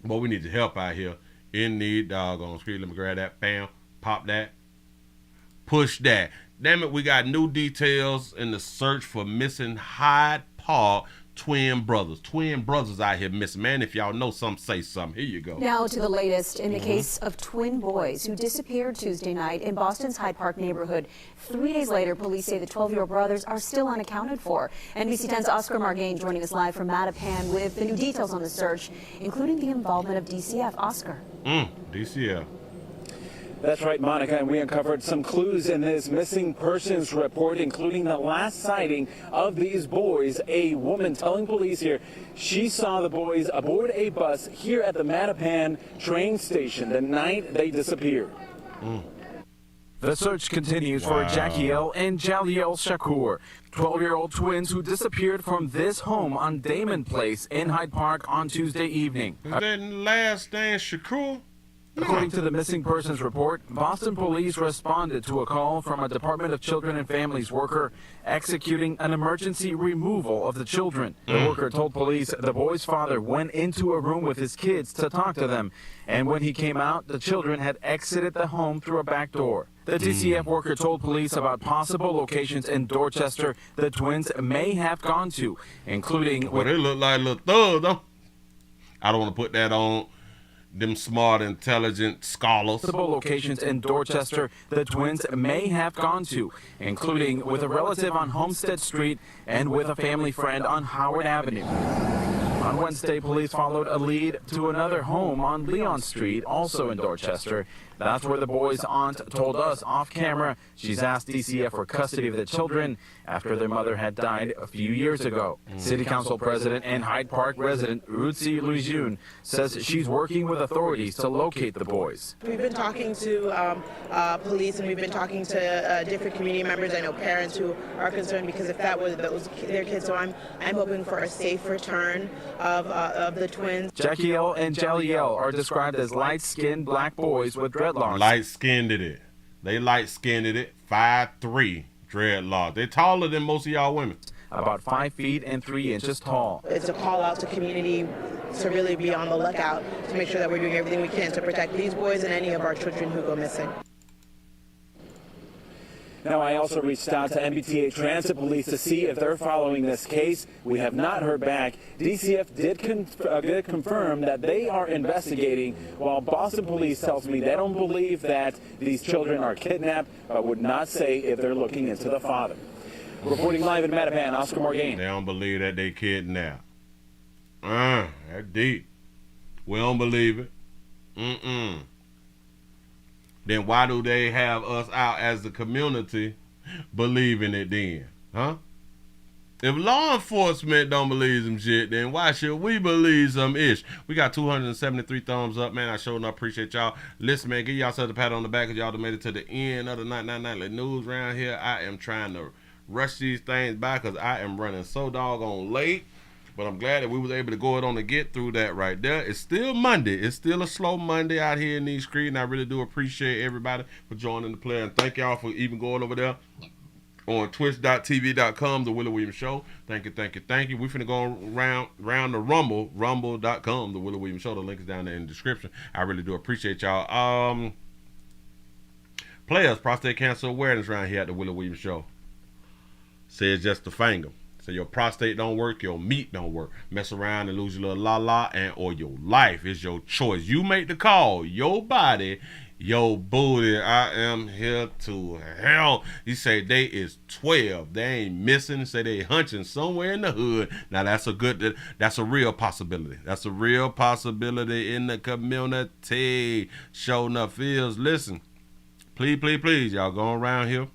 Boy, we need your help out here in these doggone streets. Let me grab that. Bam. Pop that. Push that. Damn it, we got new details in the search for missing Hyde Park twin brothers. Twin brothers out here missing. Man, if y'all know something, say something. Here you go. Now to the latest in the case of twin boys who disappeared Tuesday night in Boston's Hyde Park neighborhood. 3 days later, police say the 12-year-old brothers are still unaccounted for. NBC 10's Oscar Margain joining us live from Mattapan with the new details on the search, including the involvement of DCF. Oscar. DCF. That's right, Monica, and we uncovered some clues in this missing persons report, including the last sighting of these boys. A woman telling police here she saw the boys aboard a bus here at the Mattapan train station the night they disappeared. The search continues for Jackiel and Jaliel Shakur, 12-year-old twins who disappeared from this home on Damon Place in Hyde Park on Tuesday evening. Is that last name Shakur? According to the missing persons report, Boston police responded to a call from a Department of Children and Families worker executing an emergency removal of the children. The worker told police the boy's father went into a room with his kids to talk to them, and when he came out, the children had exited the home through a back door. The DCF worker told police about possible locations in Dorchester the twins may have gone to, including... Well, they look like little thugs, though. I don't want to put that on them smart, intelligent scholars. Multiple locations in Dorchester the twins may have gone to, including with a relative on Homestead Street and with a family friend on Howard Avenue. On Wednesday, police followed a lead to another home on Leon Street, also in Dorchester. That's where the boy's aunt told us off camera she's asked DCF for custody of the children after their mother had died a few years ago. City Council President and Hyde Park resident Rutzi Louisoun says she's working with authorities to locate the boys. We've been talking to police, and we've been talking to different community members. I know parents who are concerned because if that was their kids, so I'm hoping for a safe return of the twins. Jackiel and Jaliel are described as light-skinned black boys with dreadlocks. Light-skinned it. They light-skinned it. 5'3", dreadlocks. They're taller than most of y'all women. About 5 feet and 3 inches tall. It's a call out to community to really be on the lookout to make sure that we're doing everything we can to protect these boys and any of our children who go missing. Now, I also reached out to MBTA Transit Police to see if they're following this case. We have not heard back. DCF did confirm that they are investigating, while Boston Police tells me they don't believe that these children are kidnapped, but would not say if they're looking into the father. Reporting live in Mattapan, Oscar Morgan. They don't believe that they kidnapped. That's deep. We don't believe it. Then why do they have us out as the community believing it then? Huh? If law enforcement don't believe some shit, then why should we believe some ish? We got 273 thumbs up, man. I sure enough appreciate y'all. Listen, man, give yourself a pat on the back because y'all done made it to the end of the night nightly news around here. I am trying to rush these things by because I am running so doggone late. But I'm glad that we was able to go on and get through that right there. It's still Monday. It's still a slow Monday out here in these streets, and I really do appreciate everybody for joining the play. And thank y'all for even going over there on twitch.tv.com, The Willie Williams Show. Thank you, thank you, thank you. We're finna go around the Rumble, rumble.com, The Willie Williams Show. The link is down there in the description. I really do appreciate y'all. Players, prostate cancer awareness around here at The Willie Williams Show. Says just the finger. So your prostate don't work, your meat don't work. Mess around and lose your little la-la, and or your life is your choice. You make the call. Your body, your booty. I am here to hell. You say they is 12. They ain't missing. Say they hunching somewhere in the hood. Now that's a real possibility. That's a real possibility in the community. Show enough feels. Listen, please, y'all go around here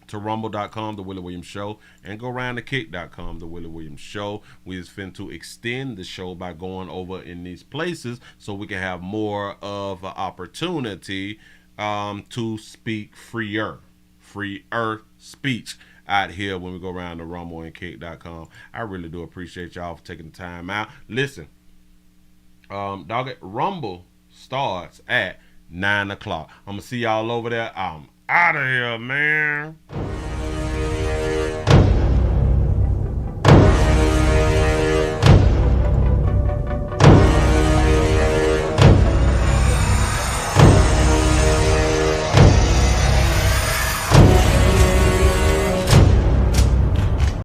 to rumble.com, The Willie Williams Show, and go around to kick.com, The Willie Williams Show. We is finna to extend the show by going over in these places so we can have more of an opportunity to speak freer speech out here when we go around to rumble and kick.com. I really do appreciate y'all for taking the time out. Listen, Rumble starts at 9 o'clock. I'm gonna see y'all over there. I'm out of here, man.